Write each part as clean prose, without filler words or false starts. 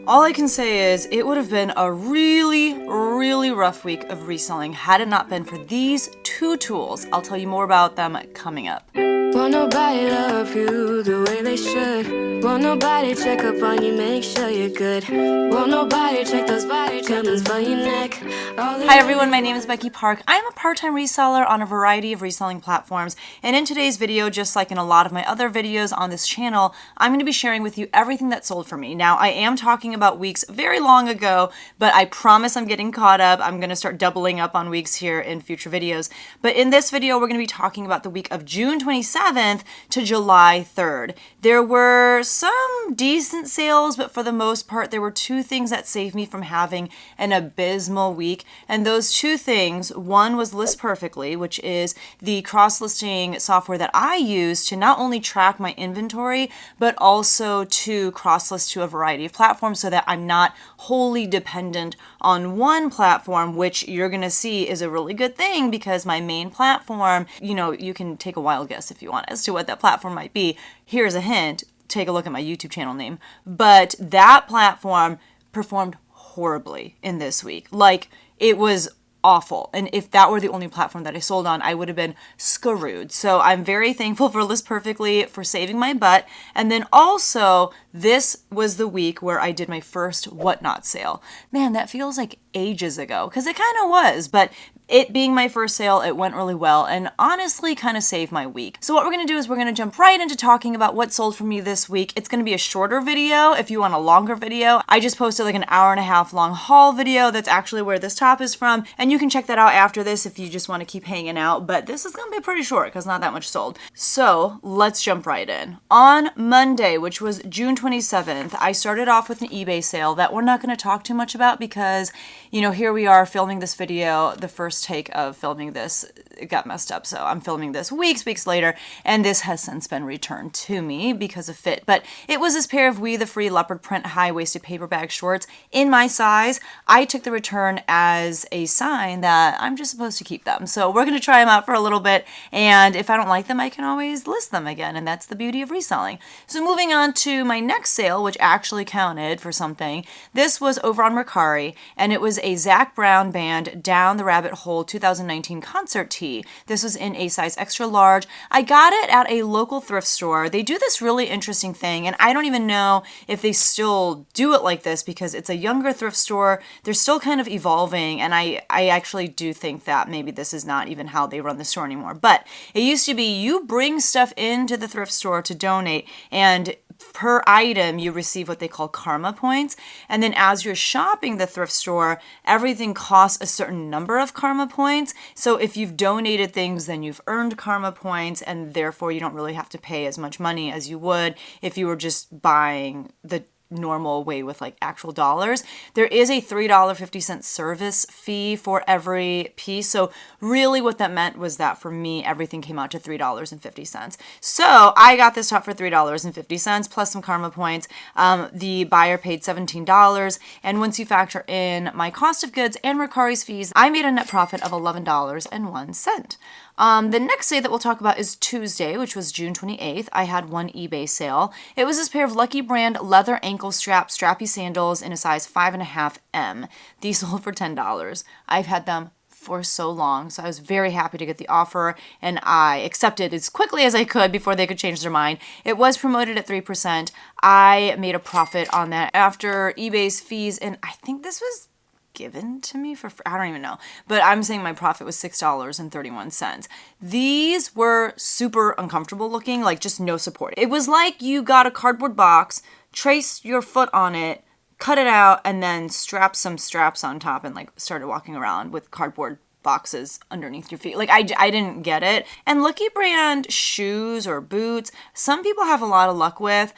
All I can say is it would have been a really, really rough week of reselling had it not been for these two tools. I'll tell you more about them coming up. Won't nobody love you the way they should. Won't nobody check up on you, make sure you're good. Won't nobody check those body tremors for your neck. Hi everyone, my name is Becky Park. I'm a part-time reseller on a variety of reselling platforms, and in today's video, just like in a lot of my other videos on this channel, I'm going to be sharing with you everything that sold for me. Now, I am talking about weeks very long ago, but I promise I'm getting caught up. I'm going to start doubling up on weeks here in future videos. But in this video, we're going to be talking about the week of June 27th to July 3rd. There were some decent sales, but for the most part, there were two things that saved me from having an abysmal week. And those two things, one was List Perfectly, which is the cross-listing software that I use to not only track my inventory, but also to cross-list to a variety of platforms so that I'm not wholly dependent on one platform, which you're going to see is a really good thing because my main platform, you can take a wild guess if you want as to what that platform might be. Here's a hint. Take a look at my YouTube channel name. But that platform performed horribly in this week. Like, it was awful. And if that were the only platform that I sold on, I would have been screwed. So I'm very thankful for List Perfectly for saving my butt. And then also, this was the week where I did my first Whatnot sale. Man, that feels like ages ago, because it kind of was, but it being my first sale, it went really well and honestly kind of saved my week. So what we're going to do is we're going to jump right into talking about what sold for me this week. It's going to be a shorter video. If you want a longer video, I just posted like an hour-and-a-half long haul video. That's actually where this top is from. And you can check that out after this if you just want to keep hanging out. But this is going to be pretty short because not that much sold. So let's jump right in. On Monday, which was June 27th, I started off with an eBay sale that we're not going to talk too much about because, here we are filming this video. The first take of filming this, it got messed up, so I'm filming this weeks later, and this has since been returned to me because of fit. But it was this pair of We the Free leopard print high-waisted paper bag shorts in my size. I took the return as a sign that I'm just supposed to keep them. So we're going to try them out for a little bit, and if I don't like them, I can always list them again, and that's the beauty of reselling. So moving on to my next sale, which actually counted for something. This was over on Mercari, and it was a Zac Brown Band Down the Rabbit Hole 2019 concert tee. This was in a size extra large. I got it at a local thrift store. They do this really interesting thing, and I don't even know if they still do it like this because it's a younger thrift store. They're still kind of evolving, and I actually do think that maybe this is not even how they run the store anymore. But it used to be you bring stuff into the thrift store to donate, and per item, you receive what they call karma points. And then as you're shopping the thrift store, everything costs a certain number of karma points. So if you've donated things, then you've earned karma points, and therefore you don't really have to pay as much money as you would if you were just buying the normal way with like actual dollars. There is a $3.50 service fee for every piece. So really what that meant was that for me, everything came out to $3.50. So I got this top for $3.50 plus some karma points. The buyer paid $17. And once you factor in my cost of goods and Mercari's fees, I made a net profit of $11.01. The next day that we'll talk about is Tuesday, which was June 28th. I had one eBay sale. It was this pair of Lucky Brand leather ankle strap strappy sandals in a size 5.5M. These sold for $10. I've had them for so long, so I was very happy to get the offer, and I accepted as quickly as I could before they could change their mind. It was promoted at 3%. I made a profit on that after eBay's fees, and I think this was given to me for free. I don't even know, but I'm saying my profit was $6.31. These were super uncomfortable looking, like just no support. It was like you got a cardboard box, traced your foot on it, cut it out, and then strapped some straps on top and like started walking around with cardboard boxes underneath your feet. Like I didn't get it. And Lucky Brand shoes or boots, some people have a lot of luck with.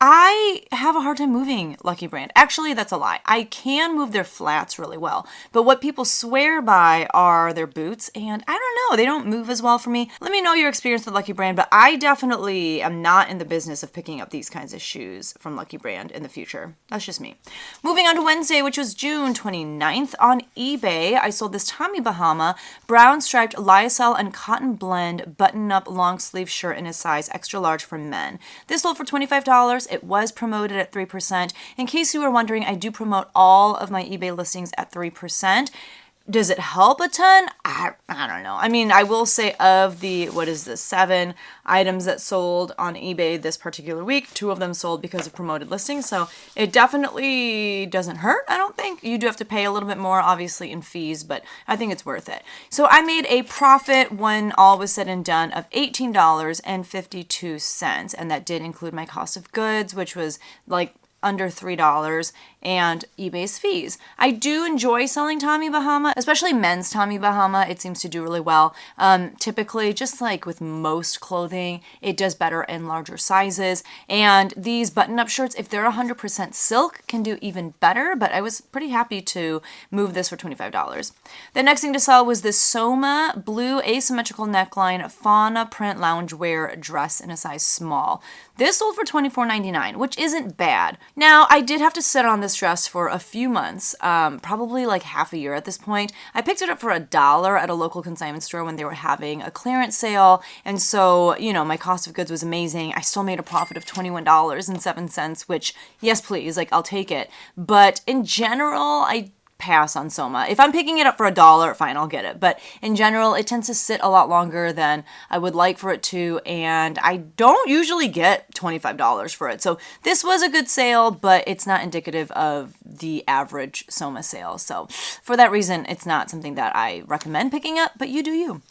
I have a hard time moving Lucky Brand. Actually, that's a lie. I can move their flats really well, but what people swear by are their boots, and I don't know, they don't move as well for me. Let me know your experience with Lucky Brand, but I definitely am not in the business of picking up these kinds of shoes from Lucky Brand in the future. That's just me. Moving on to Wednesday, which was June 29th, on eBay, I sold this Tommy Bahama brown striped lyocell and cotton blend button-up long sleeve shirt in a size extra large for men. This sold for $25. it was promoted at 3%. In case you were wondering, I do promote all of my eBay listings at 3%. Does it help a ton? I don't know. I mean, I will say of the, 7 items that sold on eBay this particular week, 2 of them sold because of promoted listings. So it definitely doesn't hurt, I don't think. You do have to pay a little bit more, obviously, in fees, but I think it's worth it. So I made a profit when all was said and done of $18.52. And that did include my cost of goods, which was like under $3, and eBay's fees. I do enjoy selling Tommy Bahama, especially men's Tommy Bahama. It seems to do really well. Typically, just like with most clothing, it does better in larger sizes. And these button-up shirts, if they're 100% silk, can do even better, but I was pretty happy to move this for $25. The next thing to sell was this Soma blue asymmetrical neckline fauna print loungewear dress in a size small. This sold for $24.99, which isn't bad. Now, I did have to sit on this dress for a few months, probably like half a year at this point. I picked it up for $1 at a local consignment store when they were having a clearance sale, and so, my cost of goods was amazing. I still made a profit of $21.07, which, yes please, like, I'll take it. But in general, I pass on Soma. If I'm picking it up for $1, fine, I'll get it. But in general, it tends to sit a lot longer than I would like for it to, and I don't usually get $25 for it. So this was a good sale, but it's not indicative of the average Soma sale. So for that reason, it's not something that I recommend picking up, but you do you.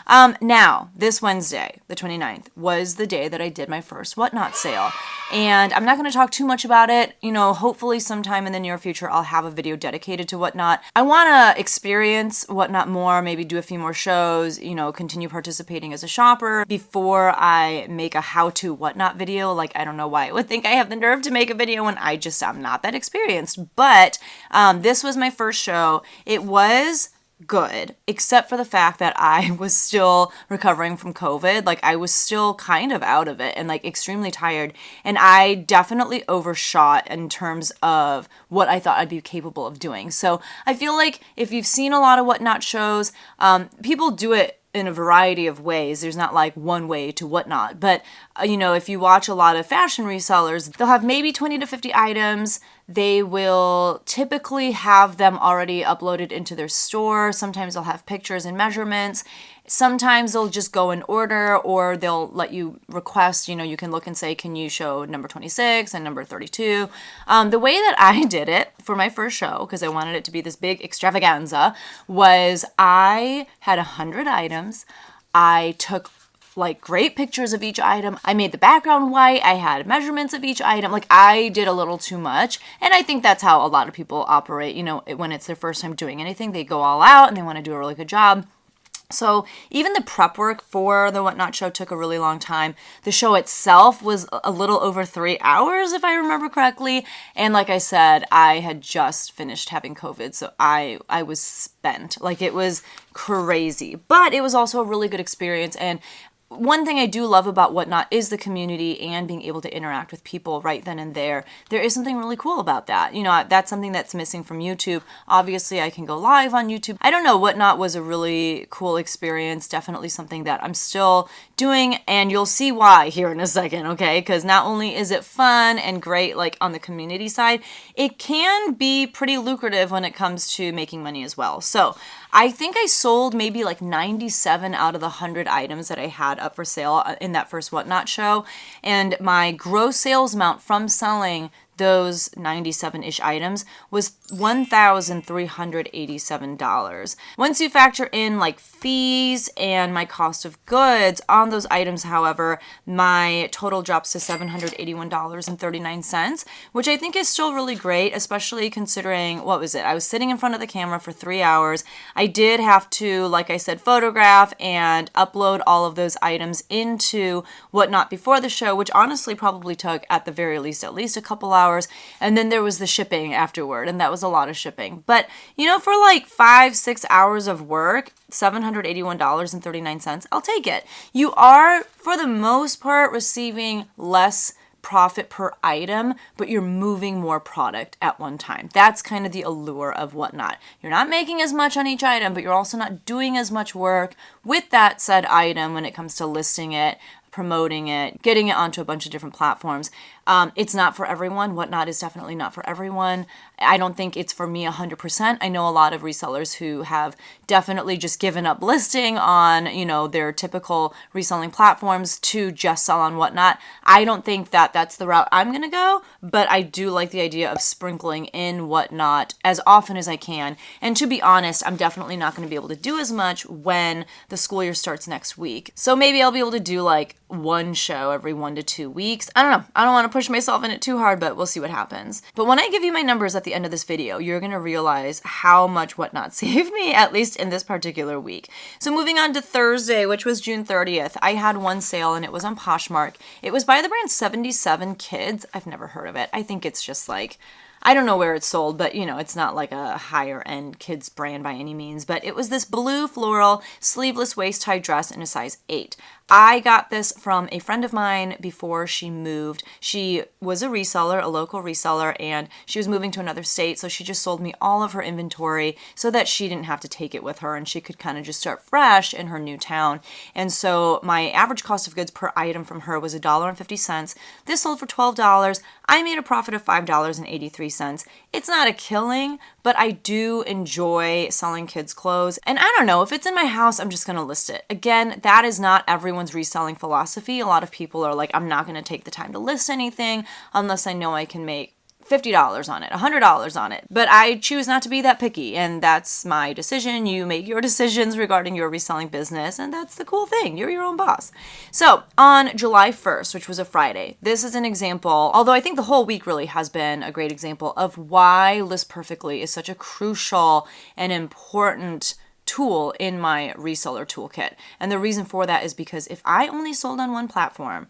Now, this Wednesday, the 29th, was the day that I did my first Whatnot sale. And I'm not going to talk too much about it. Hopefully sometime in the near future, I'll have a video dedicated to Whatnot. I want to experience Whatnot more, maybe do a few more shows, continue participating as a shopper before I make a how-to Whatnot video. Like, I don't know why I would think I have the nerve to make a video when I'm not that experienced. But this was my first show. It was good, except for the fact that I was still recovering from COVID. Like, I was still kind of out of it and like extremely tired. And I definitely overshot in terms of what I thought I'd be capable of doing. So I feel like if you've seen a lot of Whatnot shows, people do it in a variety of ways. There's not like one way to Whatnot. But, if you watch a lot of fashion resellers, they'll have maybe 20 to 50 items. They will typically have them already uploaded into their store. Sometimes they'll have pictures and measurements. Sometimes they'll just go in order, or they'll let you request, you can look and say, can you show number 26 and number 32? The way that I did it for my first show, because I wanted it to be this big extravaganza, was I had 100 items. I took like great pictures of each item. I made the background white. I had measurements of each item. Like, I did a little too much. And I think that's how a lot of people operate. When it's their first time doing anything, they go all out and they want to do a really good job. So even the prep work for the Whatnot show took a really long time. The show itself was a little over 3 hours, if I remember correctly. And like I said, I had just finished having COVID, so I was spent. Like, it was crazy. But it was also a really good experience. And one thing I do love about Whatnot is the community and being able to interact with people right then and there. There is something really cool about that. That's something that's missing from YouTube. Obviously, I can go live on YouTube. I don't know, Whatnot was a really cool experience. Definitely something that I'm still doing, and you'll see why here in a second, okay? Because not only is it fun and great, like on the community side, it can be pretty lucrative when it comes to making money as well. So I think I sold maybe like 97 out of the 100 items that I had up for sale in that first Whatnot show. And my gross sales amount from selling those 97-ish items was $1,387. Once you factor in like fees and my cost of goods on those items, however, my total drops to $781.39, which I think is still really great, especially considering, what was it? I was sitting in front of the camera for 3 hours. I did have to, like I said, photograph and upload all of those items into Whatnot before the show, which honestly probably took at the very least at least a couple hours. And then there was the shipping afterward, and that was a lot of shipping. But, for like 5-6 hours of work, $781.39, I'll take it. You are, for the most part, receiving less profit per item, but you're moving more product at one time. That's kind of the allure of Whatnot. You're not making as much on each item, but you're also not doing as much work with that said item when it comes to listing it, promoting it, getting it onto a bunch of different platforms. It's not for everyone. Whatnot is definitely not for everyone. I don't think it's for me 100%. I know a lot of resellers who have definitely just given up listing on, their typical reselling platforms to just sell on Whatnot. I don't think that that's the route I'm going to go, but I do like the idea of sprinkling in Whatnot as often as I can. And to be honest, I'm definitely not going to be able to do as much when the school year starts next week. So maybe I'll be able to do like one show every 1 to 2 weeks. I don't know. I don't want to push myself in it too hard, but we'll see what happens. But when I give you my numbers at the end of this video, you're going to realize how much Whatnot saved me, at least in this particular week. So moving on to Thursday, which was June 30th, I had one sale and it was on Poshmark. It was by the brand 77 Kids. I've never heard of it. I think it's just like, I don't know where it's sold, but it's not like a higher end kids brand by any means. But it was this blue floral sleeveless waist high dress in a size 8. I got this from a friend of mine before she moved. She was a reseller, a local reseller, and she was moving to another state, so she just sold me all of her inventory so that she didn't have to take it with her and she could kind of just start fresh in her new town. And so my average cost of goods per item from her was $1.50. This sold for $12. I made a profit of $5.83. It's not a killing, but I do enjoy selling kids' clothes. And I don't know, if it's in my house, I'm just going to list it. Again, that is not everyone's reselling philosophy. A lot of people are like, I'm not going to take the time to list anything unless I know I can make $50 on it, $100 on it. But I choose not to be that picky, and that's my decision. You make your decisions regarding your reselling business, and that's the cool thing. You're your own boss. So on July 1st, which was a Friday, this is an example, although I think the whole week really has been a great example of why List Perfectly is such a crucial and important tool in my reseller toolkit. And the reason for that is because if I only sold on one platform,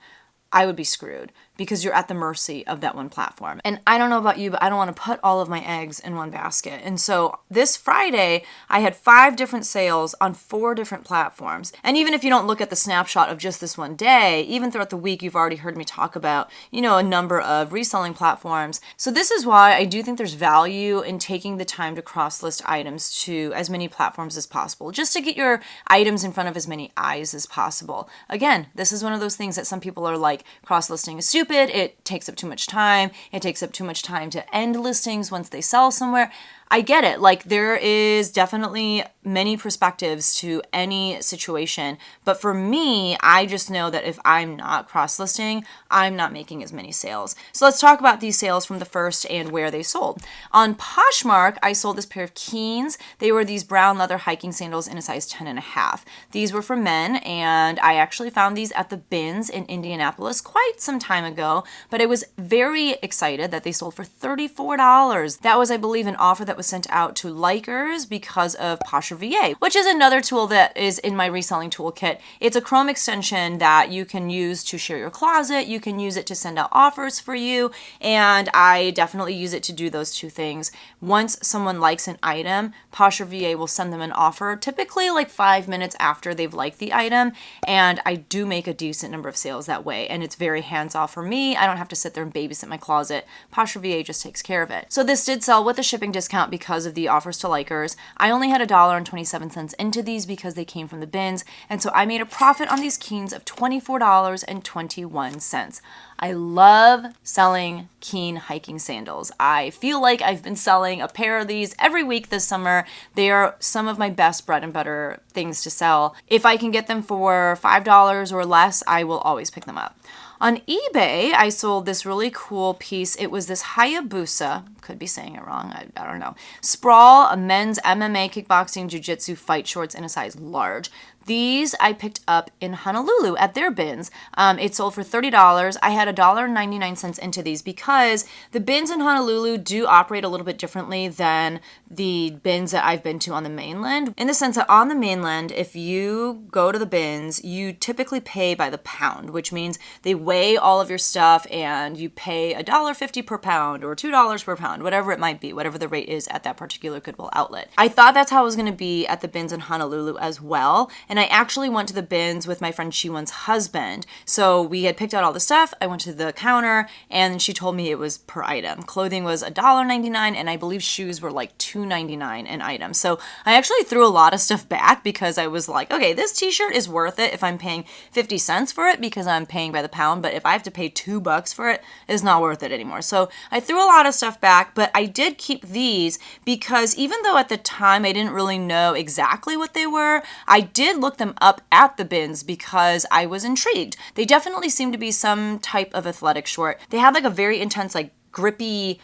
I would be screwed because you're at the mercy of that one platform. And I don't know about you, but I don't want to put all of my eggs in one basket. And so this Friday, I had 5 different sales on 4 different platforms. And even if you don't look at the snapshot of just this one day, even throughout the week, you've already heard me talk about, a number of reselling platforms. So this is why I do think there's value in taking the time to cross-list items to as many platforms as possible, just to get your items in front of as many eyes as possible. Again, this is one of those things that some people are like, cross-listing is stupid. It takes up too much time. It takes up too much time to end listings once they sell somewhere. I get it. Like, there is definitely many perspectives to any situation. But for me, I just know that if I'm not cross-listing, I'm not making as many sales. So let's talk about these sales from the first and where they sold. On Poshmark, I sold this pair of Keens. They were these brown leather hiking sandals in a size 10.5. These were for men, and I actually found these at the bins in Indianapolis quite some time ago. But I was very excited that they sold for $34. That was, I believe, an offer that was sent out to likers because of Posher VA, which is another tool that is in my reselling toolkit. It's a Chrome extension that you can use to share your closet. You can use it to send out offers for you, and I definitely use it to do those two things. Once someone likes an item, Posher VA will send them an offer, typically like 5 minutes after they've liked the item, and I do make a decent number of sales that way, and it's very hands-off for me. I don't have to sit there and babysit my closet. Posher VA just takes care of it. So this did sell with a shipping discount because of the offers to likers. I only had $1.27 into these because they came from the bins, and so I made a profit on these Keens of $24.21. I love selling Keen hiking sandals. I feel like I've been selling a pair of these every week this summer. They are some of my best bread and butter things to sell. If I can get them for $5 or less, I will always pick them up. On eBay, I sold this really cool piece. It was this Hayabusa, could be saying it wrong, I don't know, Sprawl, a men's MMA, kickboxing, jiu-jitsu fight shorts in a size large. These I picked up in Honolulu at their bins. It sold for $30. I had $1.99 into these because the bins in Honolulu do operate a little bit differently than the bins that I've been to on the mainland. In the sense that on the mainland, if you go to the bins, you typically pay by the pound, which means they weigh all of your stuff and you pay $1.50 per pound or $2 per pound, whatever it might be, whatever the rate is at that particular Goodwill outlet. I thought that's how it was going to be at the bins in Honolulu as well. And and I actually went to the bins with my friend Shiwon's husband. So we had picked out all the stuff. I went to the counter and she told me it was per item. Clothing was $1.99 and I believe shoes were like $2.99 an item. So I actually threw a lot of stuff back because I was like, okay, this t-shirt is worth it if I'm paying 50 cents for it because I'm paying by the pound, but if I have to pay $2 for it, it's not worth it anymore. So I threw a lot of stuff back, but I did keep these because even though at the time I didn't really know exactly what they were, I did look them up at the bins because I was intrigued. They definitely seemed to be some type of athletic short. They had like a very intense, like grippy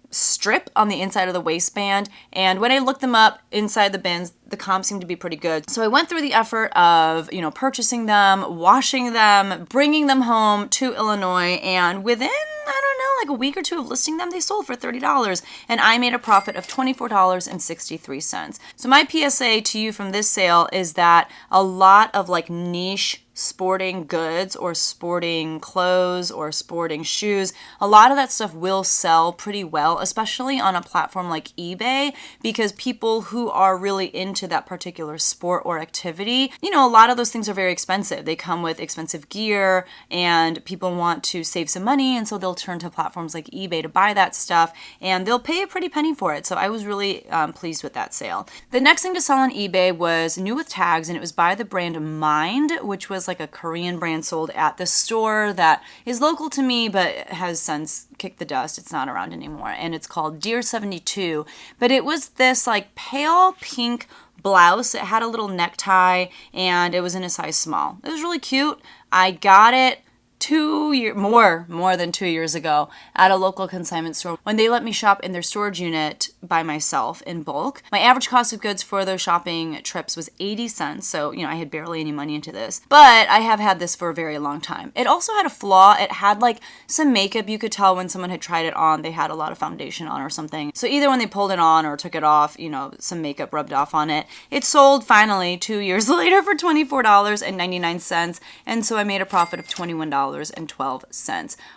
strip on the inside of the waistband, and when I looked them up inside the bins, the comps seemed to be pretty good. So I went through the effort of, purchasing them, washing them, bringing them home to Illinois, and within, like a week or two of listing them, they sold for $30, and I made a profit of $24.63. So my PSA to you from this sale is that a lot of like niche sporting goods or sporting clothes or sporting shoes, a lot of that stuff will sell pretty well, especially on a platform like eBay, because people who are really into that particular sport or activity, a lot of those things are very expensive. They come with expensive gear and people want to save some money, and so they'll turn to platforms like eBay to buy that stuff, and they'll pay a pretty penny for it. So I was really pleased with that sale. The next thing to sell on eBay was new with tags, and it was by the brand Mind, which was like a Korean brand sold at the store that is local to me but has since kicked the dust. It's not around anymore, and it's called Deer 72. But it was this like pale pink blouse. It had a little necktie and it was in a size small. It was really cute. I got it more than 2 years ago at a local consignment store when they let me shop in their storage unit by myself in bulk. My average cost of goods for those shopping trips was 80 cents, so I had barely any money into this, but I have had this for a very long time. It also had a flaw. It had like some makeup. You could tell when someone had tried it on, they had a lot of foundation on or something. So either when they pulled it on or took it off, some makeup rubbed off on it. It sold finally 2 years later for $24.99, and so I made a profit of $21.12.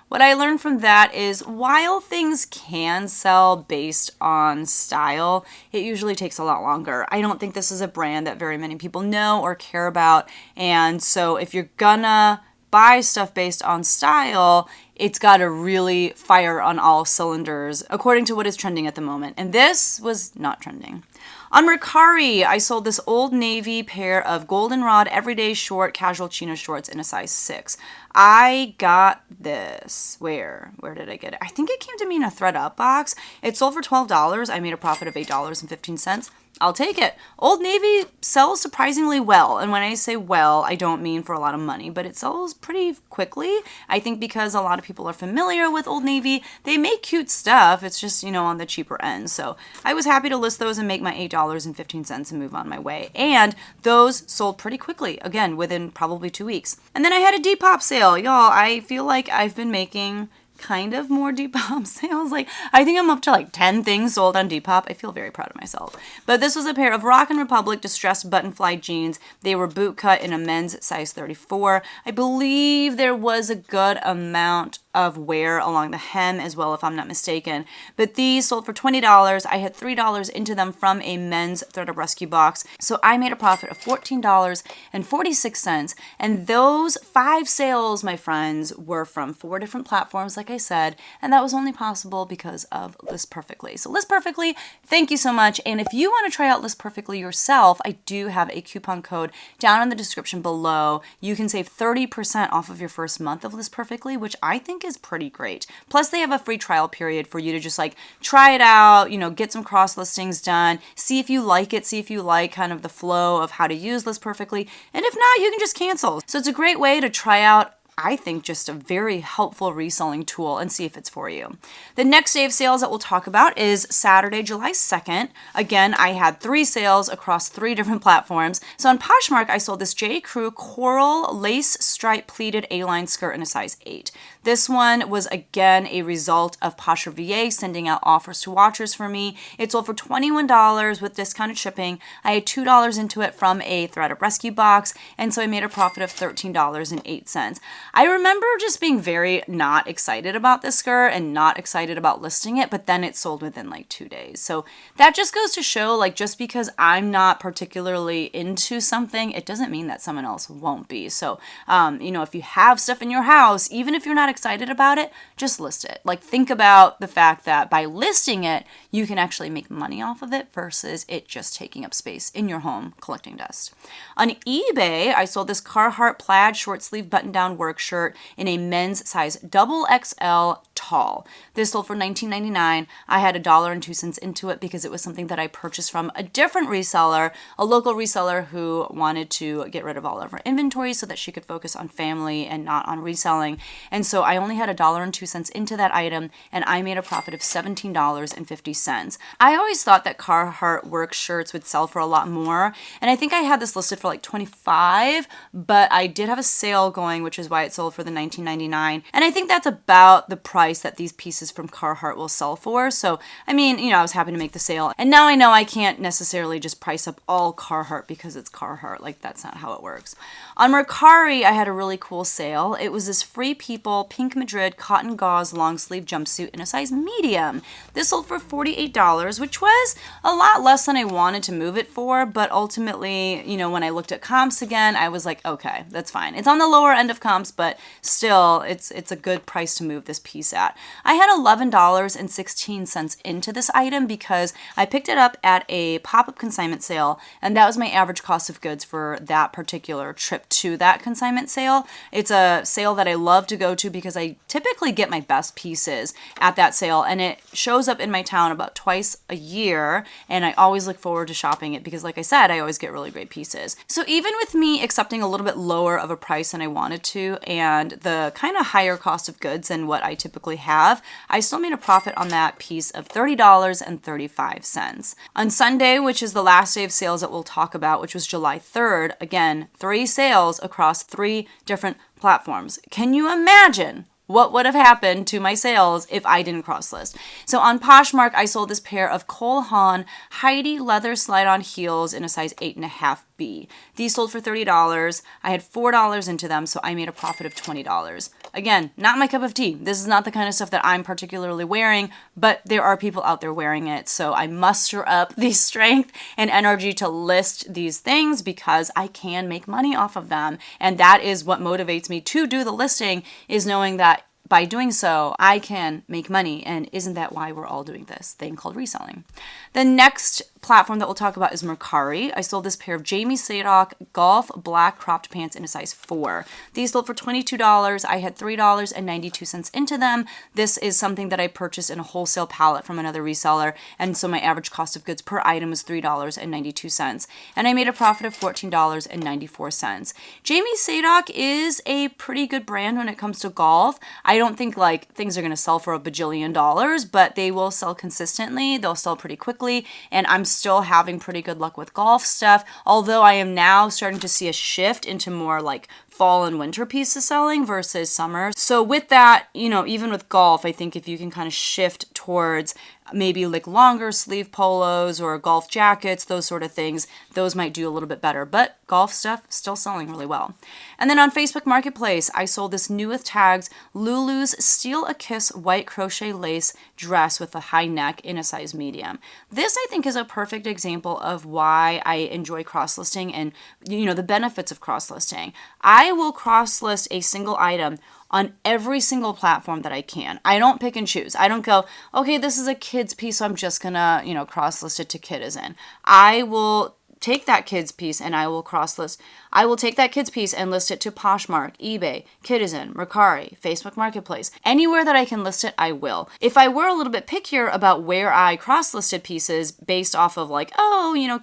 What I learned from that is while things can sell based on style, it usually takes a lot longer. I don't think this is a brand that very many people know or care about, and so if you're gonna buy stuff based on style, it's got to really fire on all cylinders according to what is trending at the moment. And this was not trending. On Mercari, I sold this Old Navy pair of goldenrod everyday short casual chino shorts in a size 6. I got this. Where did I get it? I think it came to me in a ThredUp box. It sold for $12. I made a profit of $8.15. I'll take it. Old Navy sells surprisingly well. And when I say well, I don't mean for a lot of money, but it sells pretty quickly. I think because a lot of people are familiar with Old Navy, they make cute stuff. It's just, on the cheaper end. So I was happy to list those and make my $8.15 and move on my way. And those sold pretty quickly, again, within probably 2 weeks. And then I had a Depop sale. Y'all, I feel like I've been making kind of more Depop sales. Like, I think I'm up to like 10 things sold on Depop. I feel very proud of myself. But this was a pair of Rockin' Republic distressed button-fly jeans. They were boot cut in a men's size 34. I believe there was a good amount of wear along the hem as well, if I'm not mistaken. But these sold for $20. I had $3 into them from a men's ThredUp rescue box. So I made a profit of $14.46. And those 5 sales, my friends, were from 4 different platforms, like I said, and that was only possible because of List Perfectly. So List Perfectly, thank you so much. And if you want to try out List Perfectly yourself, I do have a coupon code down in the description below. You can save 30% off of your first month of List Perfectly, which I think is pretty great. Plus they have a free trial period for you to just like try it out, get some cross listings done, see if you like it, see if you like kind of the flow of how to use List Perfectly. And if not, you can just cancel. So it's a great way to try out, I think, just a very helpful reselling tool and see if it's for you. The next day of sales that we'll talk about is Saturday, July 2nd. Again, I had 3 sales across 3 different platforms. So on Poshmark, I sold this J. Crew coral lace stripe pleated A-line skirt in a size 8. This one was again a result of Posher VA sending out offers to watchers for me. It sold for $21 with discounted shipping. I had $2 into it from a ThredUp rescue box, and so I made a profit of $13.08. I remember just being very not excited about this skirt and not excited about listing it, but then it sold within like 2 days. So that just goes to show, like, just because I'm not particularly into something, it doesn't mean that someone else won't be. So, if you have stuff in your house, even if you're not excited about it, just list it. Like, think about the fact that by listing it, you can actually make money off of it versus it just taking up space in your home collecting dust. On eBay, I sold this Carhartt plaid short sleeve button down work shirt in a men's size XXL tall. This sold for $19.99. I had $1.02 into it because it was something that I purchased from a different reseller, a local reseller who wanted to get rid of all of her inventory so that she could focus on family and not on reselling. And so I only had $1.02 into that item, and I made a profit of $17.50. I always thought that Carhartt work shirts would sell for a lot more, and I think I had this listed for like $25, but I did have a sale going, which is why it sold for the $19.99. And I think that's about the price that these pieces from Carhartt will sell for. So, I mean, I was happy to make the sale. And now I know I can't necessarily just price up all Carhartt because it's Carhartt. Like, that's not how it works. On Mercari, I had a really cool sale. It was this Free People Pink Madrid cotton gauze long sleeve jumpsuit in a size medium. This sold for $48, which was a lot less than I wanted to move it for, but ultimately, when I looked at comps again, I was like, okay, that's fine. It's on the lower end of comps, but still, it's a good price to move this piece at. I had $11.16 into this item because I picked it up at a pop-up consignment sale, and that was my average cost of goods for that particular trip to that consignment sale. It's a sale that I love to go to because I typically get my best pieces at that sale, and it shows up in my town about twice a year, and I always look forward to shopping it because, like I said, I always get really great pieces. So even with me accepting a little bit lower of a price than I wanted to and the kind of higher cost of goods than what I typically have, I still made a profit on that piece of $30.35. On Sunday, which is the last day of sales that we'll talk about, which was July 3rd, again, 3 sales across 3 different platforms. Can you imagine what would have happened to my sales if I didn't cross list? So on Poshmark, I sold this pair of Cole Haan Heidi leather slide-on heels in a size 8.5B. These sold for $30. I had $4 into them, so I made a profit of $20. Again, not my cup of tea. This is not the kind of stuff that I'm particularly wearing, but there are people out there wearing it, so I muster up the strength and energy to list these things because I can make money off of them, and that is what motivates me to do the listing, is knowing that by doing so, I can make money, and isn't that why we're all doing this thing called reselling? The next platform that we'll talk about is Mercari. I sold this pair of Jamie Sadock golf black cropped pants in a size 4. These sold for $22. I had $3.92 into them. This is something that I purchased in a wholesale pallet from another reseller, and so my average cost of goods per item was $3.92. And I made a profit of $14.94. Jamie Sadock is a pretty good brand when it comes to golf. I don't think like things are going to sell for $1 bajillion, but they will sell consistently. They'll sell pretty quickly, and I'm still having pretty good luck with golf stuff, although I am now starting to see a shift into more like fall and winter pieces selling versus summer. So with that, even with golf, I think if you can kind of shift towards maybe like longer sleeve polos or golf jackets, those sort of things, those might do a little bit better. But golf stuff still selling really well. And then on Facebook Marketplace, I sold this new with tags Lulu's Steal a Kiss white crochet lace dress with a high neck in a size medium. This, I think, is a perfect example of why I enjoy cross-listing and, the benefits of cross-listing. I will cross-list a single item on every single platform that I can. I don't pick and choose. I don't go, okay, this is a kid's piece, so I'm just gonna, cross-list it to Kidizen. I will take that kid's piece and I will cross-list. I will take that kid's piece and list it to Poshmark, eBay, Kidizen, Mercari, Facebook Marketplace. Anywhere that I can list it, I will. If I were a little bit pickier about where I cross-listed pieces based off of like,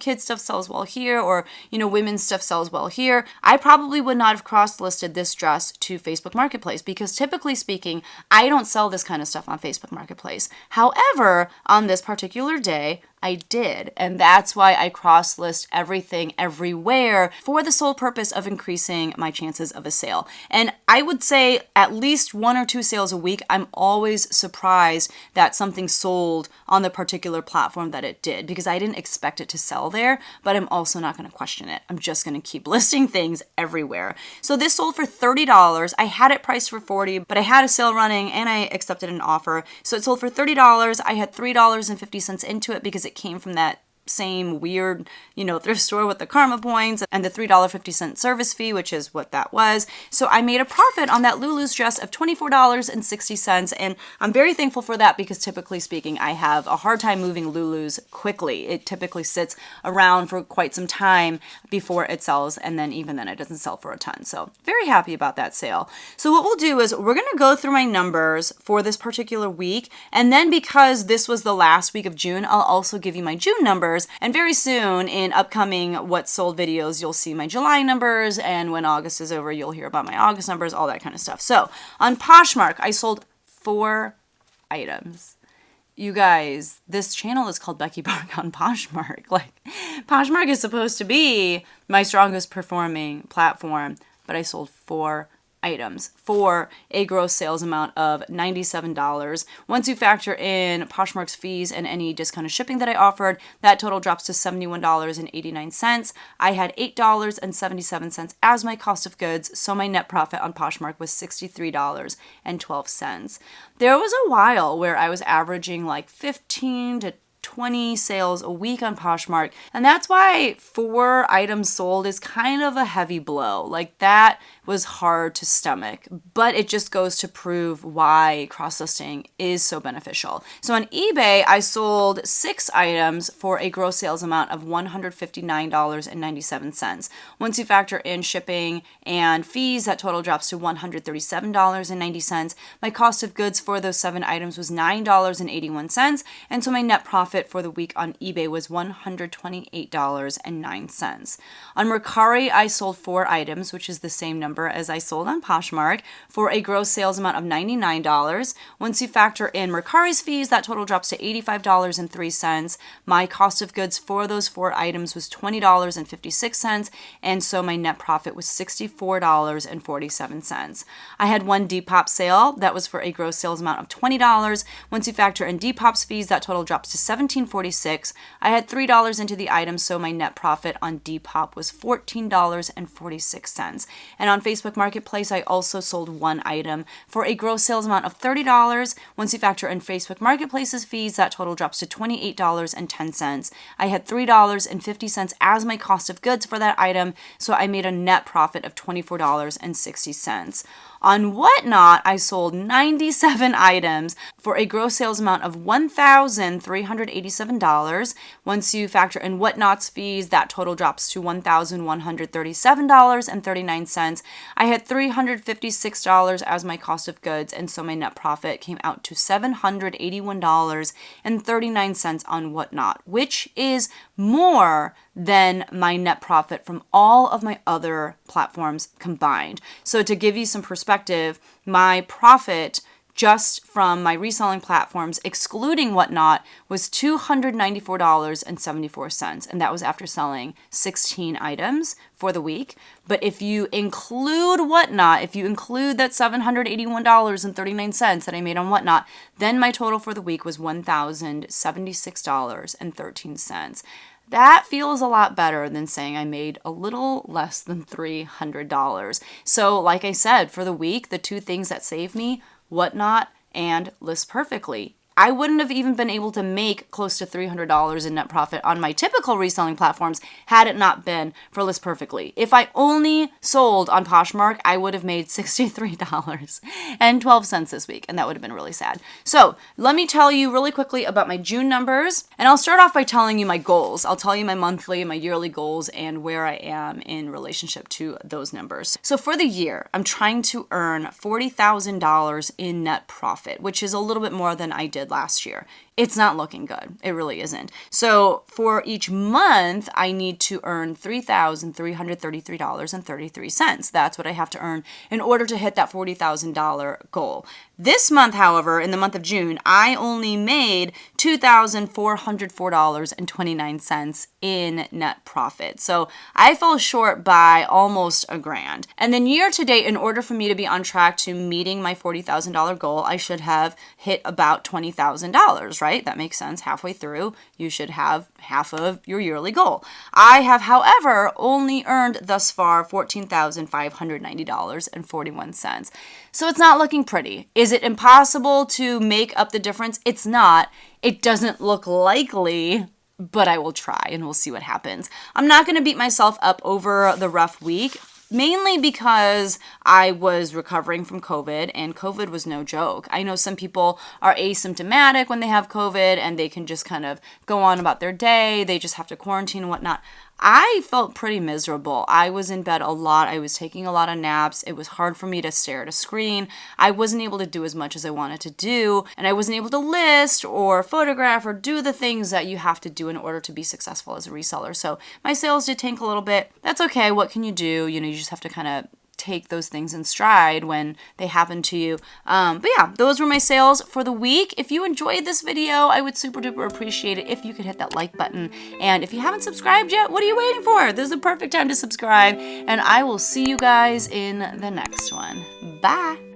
kids stuff sells well here, or, women's stuff sells well here, I probably would not have cross-listed this dress to Facebook Marketplace because typically speaking, I don't sell this kind of stuff on Facebook Marketplace. However, on this particular day, I did. And that's why I cross-list everything everywhere for the sole purpose of increasing my chances of a sale. And I would say at least 1 or 2 sales a week, I'm always surprised that something sold on the particular platform that it did, because I didn't expect it to sell there, but I'm also not going to question it. I'm just going to keep listing things everywhere. So this sold for $30. I had it priced for $40, but I had a sale running and I accepted an offer. So it sold for $30. I had $3.50 into it because it came from that same weird, thrift store with the karma points and the $3.50 service fee, which is what that was. So I made a profit on that Lulu's dress of $24.60. And I'm very thankful for that because typically speaking, I have a hard time moving Lulu's quickly. It typically sits around for quite some time before it sells. And then even then it doesn't sell for a ton. So very happy about that sale. So what we'll do is we're going to go through my numbers for this particular week. And then because this was the last week of June, I'll also give you my June numbers. And very soon in upcoming What Sold videos, you'll see my July numbers. And when August is over, you'll hear about my August numbers, all that kind of stuff. So on Poshmark, I sold 4 items. You guys, this channel is called Becky Park on Poshmark. Poshmark is supposed to be my strongest performing platform, but I sold 4 items for a gross sales amount of $97. Once you factor in Poshmark's fees and any discounted shipping that I offered, that total drops to $71.89. I had $8.77 as my cost of goods, so my net profit on Poshmark was $63.12. There was a while where I was averaging 15 to 20 sales a week on Poshmark, and that's why 4 items sold is kind of a heavy blow. That was hard to stomach, but it just goes to prove why cross-listing is so beneficial. So on eBay, I sold 6 items for a gross sales amount of $159.97. Once you factor in shipping and fees, that total drops to $137.90. My cost of goods for those 7 items was $9.81, and so my net profit for the week on eBay was $128.09. On Mercari, I sold 4 items, which is the same number as I sold on Poshmark, for a gross sales amount of $99. Once you factor in Mercari's fees, that total drops to $85.03. My cost of goods for those 4 items was $20.56, and so my net profit was $64.47. I had 1 Depop sale that was for a gross sales amount of $20. Once you factor in Depop's fees, that total drops to $17.46. I had $3 into the item, so my net profit on Depop was $14.46. And on Facebook Marketplace, I also sold 1 item for a gross sales amount of $30. Once you factor in Facebook Marketplace's fees, that total drops to $28.10. I had $3.50 as my cost of goods for that item, so I made a net profit of $24.60. On Whatnot, I sold 97 items for a gross sales amount of $1,387. Once you factor in Whatnot's fees, that total drops to $1,137.39. I had $356 as my cost of goods, and so my net profit came out to $781.39 on Whatnot, which is more than my net profit from all of my other platforms combined. So to give you some perspective, my profit just from my reselling platforms, excluding Whatnot, was $294.74. And that was after selling 16 items for the week. But if you include Whatnot, if you include that $781.39 that I made on Whatnot, then my total for the week was $1,076.13. That feels a lot better than saying I made a little less than $300. So like I said, for the week, the 2 things that saved me, Whatnot and List Perfectly. I wouldn't have even been able to make close to $300 in net profit on my typical reselling platforms had it not been for List Perfectly. If I only sold on Poshmark, I would have made $63.12 this week, and that would have been really sad. So let me tell you really quickly about my June numbers, and I'll start off by telling you my goals. I'll tell you my monthly, my yearly goals, and where I am in relationship to those numbers. So for the year, I'm trying to earn $40,000 in net profit, which is a little bit more than I did last year. it's not looking good. It really isn't. So for each month, I need to earn $3,333.33. That's what I have to earn in order to hit that $40,000 goal. This month, however, in the month of June, I only made $2,404.29 in net profit. So I fell short by almost $1,000. And then year to date, in order for me to be on track to meeting my $40,000 goal, I should have hit about $20,000, right? That makes sense. Halfway through, you should have half of your yearly goal. I have, however, only earned thus far $14,590.41. So it's not looking pretty. Is it impossible to make up the difference? It's not. It doesn't look likely, but I will try and we'll see what happens. I'm not going to beat myself up over the rough week, mainly because I was recovering from COVID, and COVID was no joke. I know some people are asymptomatic when they have COVID and they can just kind of go on about their day. They just have to quarantine and whatnot. I felt pretty miserable. I was in bed a lot. I was taking a lot of naps. It was hard for me to stare at a screen. I wasn't able to do as much as I wanted to do, and I wasn't able to list or photograph or do the things that you have to do in order to be successful as a reseller. So my sales did tank a little bit. That's okay. What can you do? You know, you just have to kind of take those things in stride when they happen to you. But yeah, those were my sales for the week. If you enjoyed this video, I would super duper appreciate it if you could hit that like button. And if you haven't subscribed yet, what are you waiting for? This is the perfect time to subscribe. And I will see you guys in the next one. Bye.